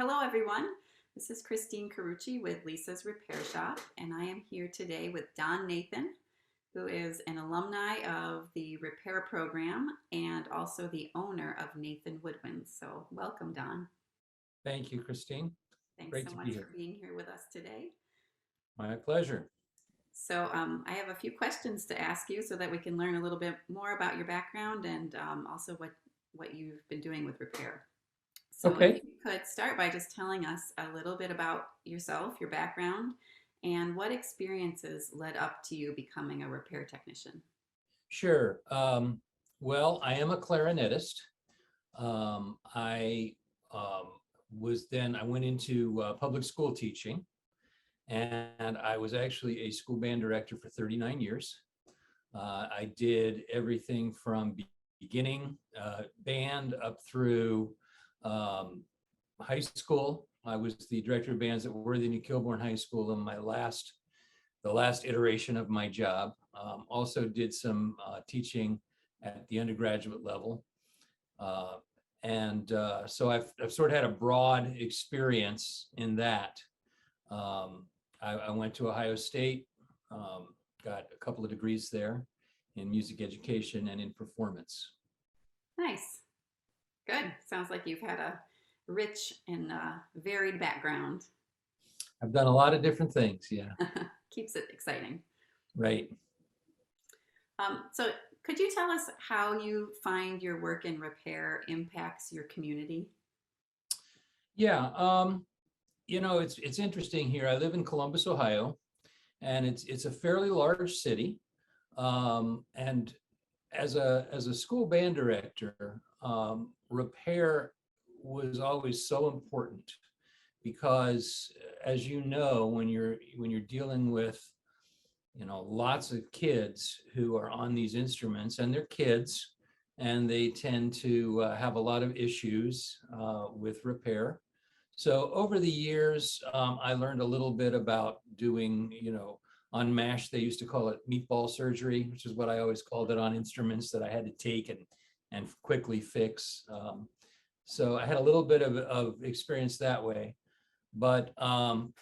Hello, everyone. This is Christine Carucci with Lisa's Repair Shop, and I am here today with Don Nathan, who is an alumni of the repair program and also the owner of Nathan Woodwinds. So, welcome, Don. Thank you, Christine. Thanks Great so to much be for here. being here with us today. My pleasure. I have a few questions to ask you so that we can learn a little bit more about your background and also what you've been doing with repair. So, if you Okay, could start by just telling us a little bit about yourself, your background, and what experiences led up to you becoming a repair technician. sure. Well, I am a clarinetist. I I went into public school teaching, and I was actually a school band director for 39 years. I did everything from beginning band up through um, high school. I was the director of bands at Worthing and Kilbourne High School in the last iteration of my job. Also did some teaching at the undergraduate level. Uh, so I've sort of had a broad experience in that. I went to Ohio State, um, got a couple of degrees there in music education and in performance. Nice. Good. Sounds like you've had a rich and varied background. I've done a lot of different things. Yeah, Keeps it exciting. right. So, could you tell us how you find your work in repair impacts your community? Yeah. It's interesting here. I live in Columbus, Ohio, and it's a fairly large city. And as a school band director, repair was always so important because, as you know, when you're dealing with lots of kids who are on these instruments, and they're kids, and they tend to have a lot of issues with repair. So over the years, I learned a little bit about doing, on MASH, they used to call it meatball surgery, which is what I always called it on instruments that I had to take and quickly fix. So I had a little bit of experience that way. But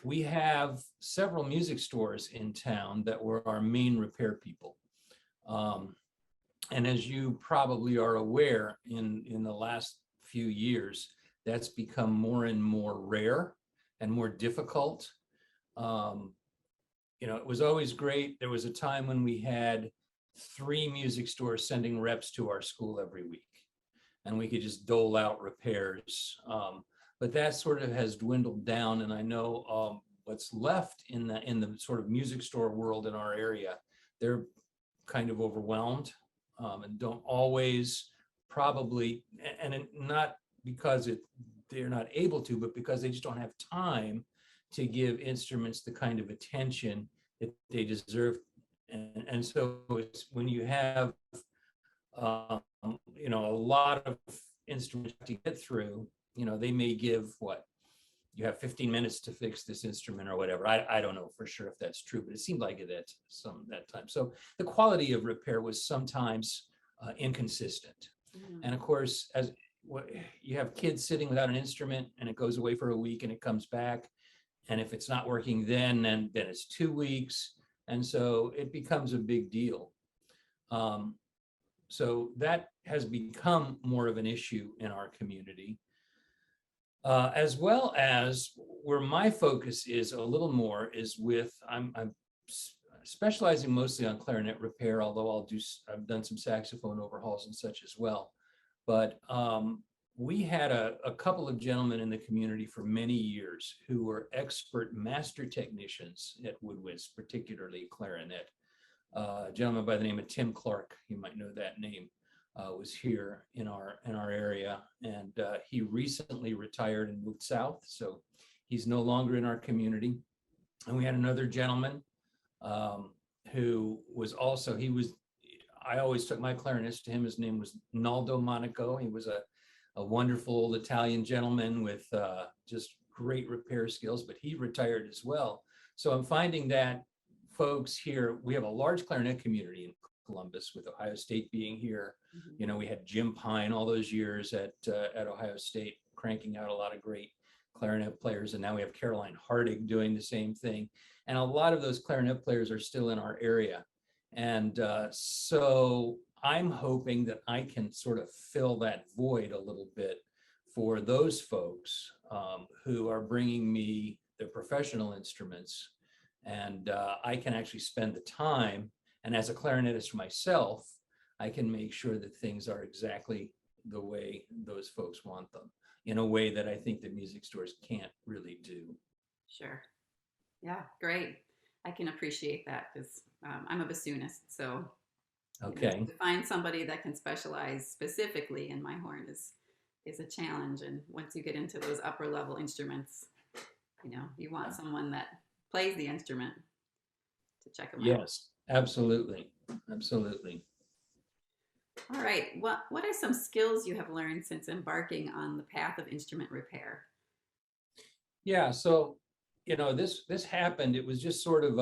we have several music stores in town that were our main repair people. Um, and as you probably are aware, in the last few years, that's become more and more rare and more difficult. Um, it was always great. There was a time when we had 3 music stores sending reps to our school every week, and we could just dole out repairs. But that sort of has dwindled down, and I know what's left in the sort of music store world in our area, they're kind of overwhelmed and don't always probably, and not because they're not able to, but because they just don't have time to give instruments the kind of attention that they deserve. And so it's when you have um, a lot of instruments to get through, they may give what you have 15 minutes to fix this instrument or whatever. I don't know for sure if that's true, but it seemed like it at some that time. So the quality of repair was sometimes inconsistent. Mm. And of course, as you have kids sitting without an instrument and it goes away for a week and it comes back. And if it's not working then it's 2 weeks. And so it becomes a big deal. Um, so that has become more of an issue in our community, as well as where my focus is a little more is with I'm specializing mostly on clarinet repair, although I've done some saxophone overhauls and such as well. But we had a couple of gentlemen in the community for many years who were expert master technicians at Woodwinds, particularly clarinet. A gentleman by the name of Tim Clark, you might know that name, was here in our area, and he recently retired and moved south, so he's no longer in our community. And we had another gentleman um, who was also I always took my clarinets to him. His name was Naldo Monaco. He was a wonderful old Italian gentleman with just great repair skills, but he retired as well. So I'm finding that folks here, we have a large clarinet community in Columbus, with Ohio State being here. Mhm. We had Jim Pine all those years at Ohio State, cranking out a lot of great clarinet players, and now we have Caroline Hardig doing the same thing. And a lot of those clarinet players are still in our area. And so I'm hoping that I can sort of fill that void a little bit for those folks who are bringing me the professional instruments. And I can actually spend the time. And as a clarinetist myself, I can make sure that things are exactly the way those folks want them, in a way that I think the music stores can't really do. Sure. Yeah, great. I can appreciate that because I'm a bassoonist. So, Okay. to find somebody that can specialize specifically in my horn is a challenge. And once you get into those upper level instruments, you want someone that plays the instrument to check them out. Yes, absolutely. Absolutely. All right. What are some skills you have learned since embarking on the path of instrument repair? Yeah. So, this happened. It was just sort of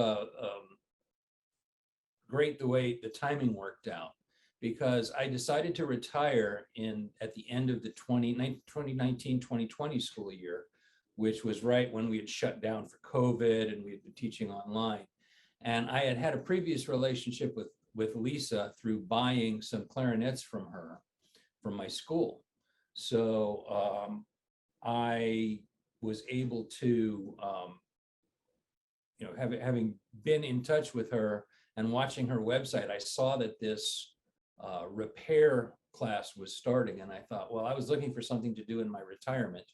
great the way the timing worked out, because I decided to retire at the end of the 2019-2020 school year, which was right when we had shut down for COVID and we had been teaching online. And I had had a previous relationship with Lisa through buying some clarinets from her from my school. So I was able to, having been in touch with her and watching her website, I saw that this repair class was starting. And I thought, well, I was looking for something to do in my retirement.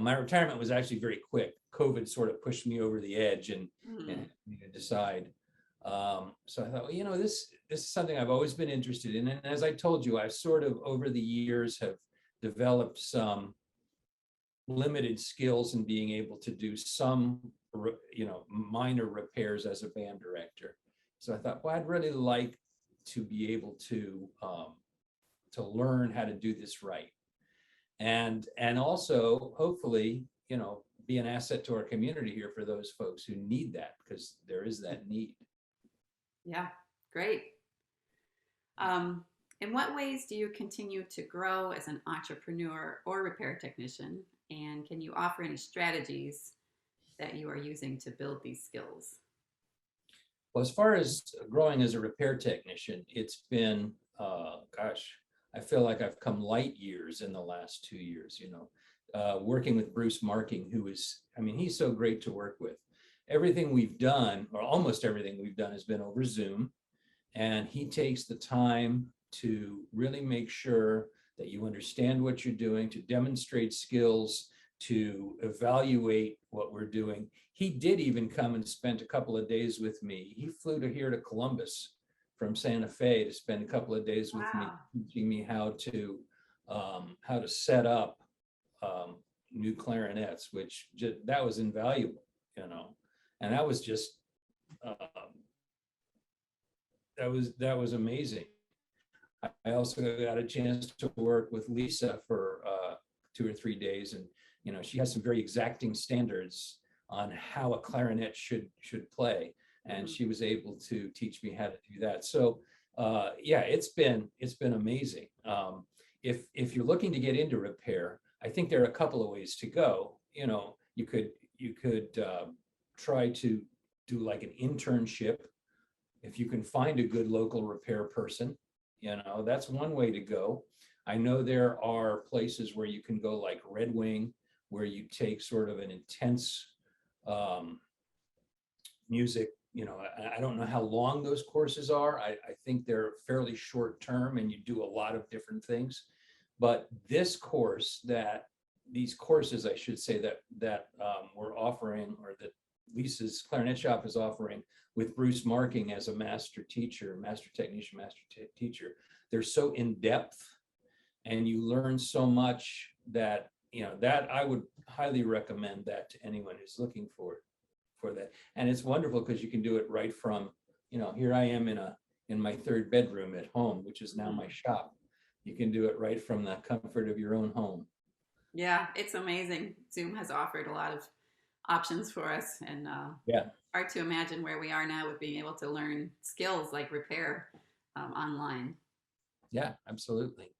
My retirement was actually very quick. COVID sort of pushed me over the edge and me to decide. So I thought, well, this is something I've always been interested in. And as I told you, I've sort of over the years have developed some limited skills in being able to do some, minor repairs as a band director. So I thought, well, I'd really like to be able to learn how to do this right, and also hopefully, be an asset to our community here for those folks who need that, because there is that need. Yeah, great. In what ways do you continue to grow as an entrepreneur or repair technician? And can you offer any strategies that you are using to build these skills? Well, as far as growing as a repair technician, it's been, I feel like I've come light years in the last 2 years, working with Bruce Marking, he's so great to work with. Everything we've done, or almost everything we've done, has been over Zoom. And he takes the time to really make sure that you understand what you're doing, to demonstrate skills, to evaluate what we're doing. He did even come and spent a couple of days with me. He flew here to Columbus from Santa Fe to spend a couple of days with me, teaching me how to set up new clarinets, which that was invaluable, and that was just that was amazing. I also got a chance to work with Lisa for 2 or 3 days, and she has some very exacting standards on how a clarinet should play, and she was able to teach me how to do that. So yeah, it's been amazing. If you're looking to get into repair, I think there are a couple of ways to go. You could try to do like an internship. If you can find a good local repair person, that's one way to go. I know there are places where you can go, like Red Wing, where you take sort of an intense music. I don't know how long those courses are. I think they're fairly short term and you do a lot of different things. But these courses, I should say, that we're offering, or that Lisa's Clarinet Shop is offering with Bruce Marking as a master teacher, master technician, teacher, they're so in depth, and you learn so much that that I would highly recommend that to anyone who's looking for that. And it's wonderful because you can do it right from, here I am in my third bedroom at home, which is now my shop. You can do it right from the comfort of your own home. Yeah, it's amazing. Zoom has offered a lot of options for us, and Yeah, hard to imagine where we are now with being able to learn skills like repair online. yeah, absolutely.